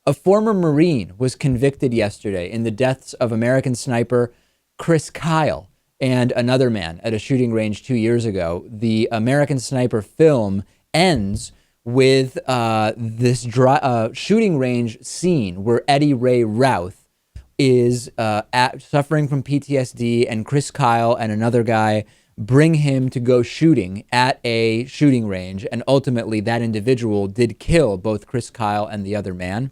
A former Marine was convicted yesterday in the deaths of American sniper Chris Kyle and another man at a shooting range 2 years ago. The American Sniper film ends with this shooting range scene where Eddie Ray Routh is suffering from PTSD, and Chris Kyle and another guy bring him to go shooting at a shooting range. And ultimately, that individual did kill both Chris Kyle and the other man.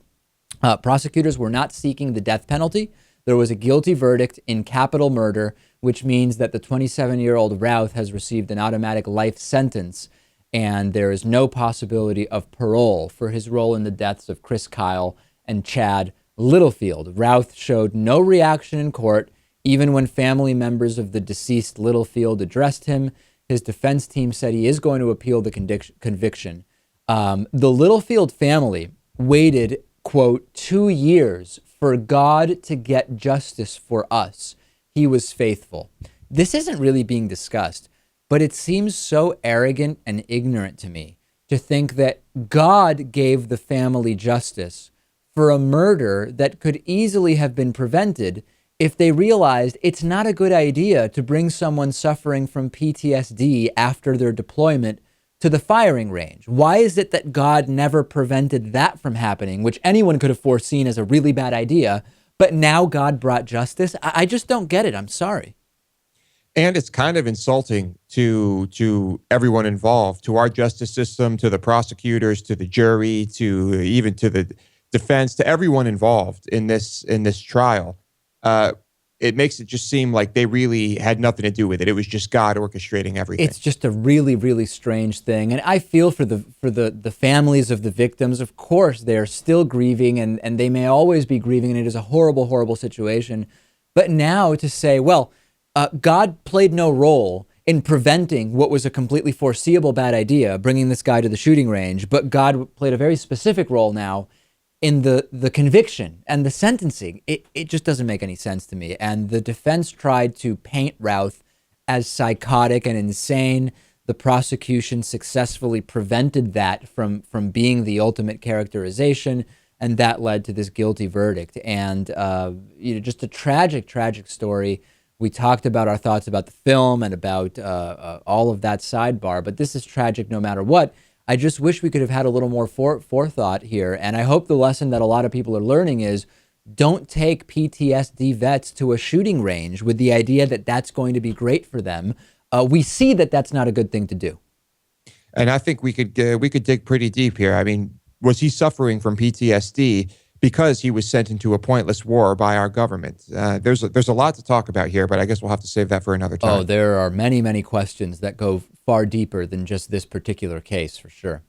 Prosecutors were not seeking the death penalty. There was a guilty verdict in capital murder, which means that the 27-year-old Routh has received an automatic life sentence, and there is no possibility of parole for his role in the deaths of Chris Kyle and Chad Littlefield. Routh showed no reaction in court, even when family members of the deceased Littlefield addressed him. His defense team said he is going to appeal the conviction. The Littlefield family waited, quote, 2 years for God to get justice for us. He was faithful. This isn't really being discussed, but it seems so arrogant and ignorant to me to think that God gave the family justice for a murder that could easily have been prevented if they realized it's not a good idea to bring someone suffering from PTSD after their deployment to the firing range. Why is it that God never prevented that from happening, which anyone could have foreseen as a really bad idea, but now God brought justice? I just don't get it. I'm sorry. And it's kind of insulting to everyone involved, to our justice system, to the prosecutors, to the jury, to even to the defense, to everyone involved in this trial. It makes it just seem like they really had nothing to do with it. It was just God orchestrating everything. It's just a really, really strange thing. And I feel for the families of the victims. Of course, they're still grieving, and they may always be grieving, and it is a horrible, horrible situation. But now to say, well, God played no role in preventing what was a completely foreseeable bad idea, bringing this guy to the shooting range, but God played a very specific role now in the conviction and the sentencing. It just doesn't make any sense to me. And the defense tried to paint Routh as psychotic and insane. The prosecution successfully prevented that from being the ultimate characterization, and that led to this guilty verdict. And just a tragic, tragic story. We talked about our thoughts about the film and about all of that sidebar, but this is tragic no matter what. I just wish we could have had a little more forethought here. And I hope the lesson that a lot of people are learning is don't take PTSD vets to a shooting range with the idea that that's going to be great for them. We see that that's not a good thing to do. And I think we could dig pretty deep here. I mean, was he suffering from PTSD because he was sent into a pointless war by our government? There's a lot to talk about here, but I guess we'll have to save that for another time. Oh, there are many, many questions that go far deeper than just this particular case, for sure.